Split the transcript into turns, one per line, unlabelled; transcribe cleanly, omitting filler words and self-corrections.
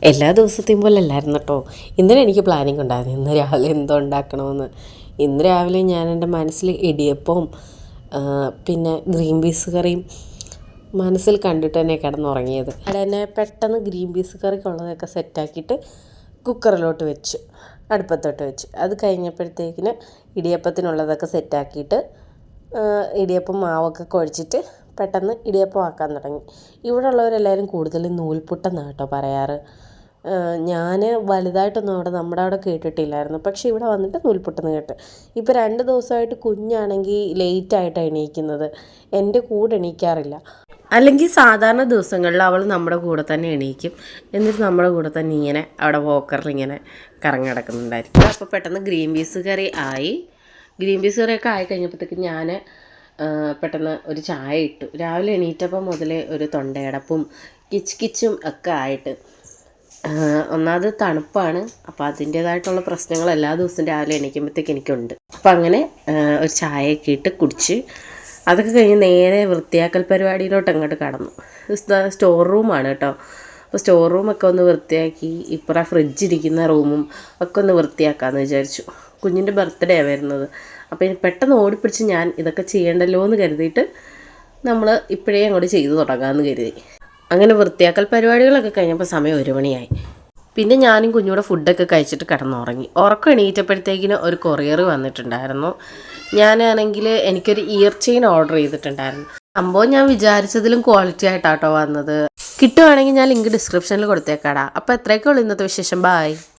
എല്ലാ ദിവസത്തെയും പോലെ അല്ലായിരുന്നു കേട്ടോ. ഇന്നലെ എനിക്ക് പ്ലാനിങ് ഉണ്ടായിരുന്നു ഇന്ന് രാവിലെ എന്തോ ഉണ്ടാക്കണമെന്ന്. ഇന്ന് രാവിലെ ഞാൻ എൻ്റെ മനസ്സിൽ ഇടിയപ്പവും പിന്നെ ഗ്രീൻ പീസ് കറിയും മനസ്സിൽ കണ്ടിട്ട് തന്നെ കിടന്നുറങ്ങിയത്. അവിടെ പെട്ടെന്ന് ഗ്രീൻ പീസ് കറിക്കുള്ളതൊക്കെ സെറ്റാക്കിയിട്ട് കുക്കറിലോട്ട് വെച്ചു, അടുപ്പത്തോട്ട് വെച്ചു. അത് കഴിഞ്ഞപ്പോഴത്തേക്കിന് ഇടിയപ്പത്തിനുള്ളതൊക്കെ സെറ്റാക്കിയിട്ട് ഇടിയപ്പം മാവൊക്കെ കുഴച്ചിട്ട് പെട്ടെന്ന് ഇടിയപ്പം ആക്കാൻ തുടങ്ങി. ഇവിടെ ഉള്ളവരെല്ലാവരും കൂടുതലും നൂൽപുട്ടെന്നാണ് കേട്ടോ പറയാറ്. ഞാൻ വലുതായിട്ടൊന്നും നമ്മുടെ അവിടെ കേട്ടിട്ടില്ലായിരുന്നു. പക്ഷേ ഇവിടെ വന്നിട്ട് നൂൽപുട്ടെന്ന് കേട്ട്. ഇപ്പോൾ 2 ദിവസമായിട്ട് കുഞ്ഞാണെങ്കിൽ ലേറ്റായിട്ടാണ് എണീക്കുന്നത്, എൻ്റെ കൂടെ എണീക്കാറില്ല. അല്ലെങ്കിൽ സാധാരണ ദിവസങ്ങളിൽ അവൾ നമ്മുടെ കൂടെ തന്നെ എണീക്കും, എന്നിട്ട് നമ്മുടെ കൂടെ തന്നെ ഇങ്ങനെ അവിടെ വോക്കറിൽ ഇങ്ങനെ കറങ്ങി നടക്കുന്നുണ്ടായിരിക്കും. അപ്പോൾ പെട്ടെന്ന് ഗ്രീൻ പീസ് കറി ആയി. ഗ്രീൻ പീസ് കറിയൊക്കെ ആയി കഴിഞ്ഞപ്പോഴത്തേക്ക് ഞാൻ പെട്ടെന്ന് ഒരു ചായ ഇട്ടു. രാവിലെ എണീറ്റപ്പം മുതലേ ഒരു തൊണ്ടയടപ്പും കിച്ചും ഒക്കെ ആയിട്ട്. ഒന്നാമത് തണുപ്പാണ്, അപ്പോൾ അതിൻ്റേതായിട്ടുള്ള പ്രശ്നങ്ങൾ എല്ലാ ദിവസവും രാവിലെ എണീക്കുമ്പോഴത്തേക്ക് എനിക്കുണ്ട്. അപ്പം അങ്ങനെ ഒരു ചായയൊക്കെ ഇട്ട് കുടിച്ച് അതൊക്കെ കഴിഞ്ഞ് നേരെ വൃത്തിയാക്കൽ പരിപാടിയിലോട്ട് അങ്ങോട്ട് കടന്നു. സ്റ്റോർ റൂമാണ് കേട്ടോ. അപ്പോൾ സ്റ്റോർ റൂമൊക്കെ ഒന്ന് വൃത്തിയാക്കി ഇപ്പുറം ഫ്രിഡ്ജിരിക്കുന്ന റൂമും ഒക്കെ ഒന്ന് വൃത്തിയാക്കാമെന്ന് വിചാരിച്ചു. കുഞ്ഞിൻ്റെ ബർത്ത്ഡേ ആണ് വരുന്നത്. അപ്പോൾ ഇനി പെട്ടെന്ന് ഓടിപ്പിടിച്ച് ഞാൻ ഇതൊക്കെ ചെയ്യണ്ടല്ലോ എന്ന് കരുതിയിട്ട് നമ്മൾ ഇപ്പോഴേ അങ്ങോട്ട് ചെയ്തു തുടങ്ങാമെന്ന് കരുതി. അങ്ങനെ വൃത്തിയാക്കൽ പരിപാടികളൊക്കെ കഴിഞ്ഞപ്പോൾ സമയം 1 മണിയായി. പിന്നെ ഞാനും കുഞ്ഞൂടെ ഫുഡൊക്കെ കഴിച്ചിട്ട് കിടന്നുറങ്ങി. ഉറക്കം എണീറ്റപ്പോഴത്തേക്കിന് ഒരു കൊറിയർ വന്നിട്ടുണ്ടായിരുന്നു. ഞാനാണെങ്കിൽ എനിക്കൊരു ഇയർ ചെയിൻ ഓർഡർ ചെയ്തിട്ടുണ്ടായിരുന്നു. സംഭവം ഞാൻ വിചാരിച്ചതിലും ക്വാളിറ്റി ആയിട്ടാട്ടോ വന്നത്. കിട്ടുവാണെങ്കിൽ ഞാൻ ലിങ്ക് ഡിസ്ക്രിപ്ഷനിൽ കൊടുത്തേക്കാടാ. അപ്പോൾ എത്രയൊക്കെ ഉള്ളൂ ഇന്നത്തെ വിശേഷം. ബായ്.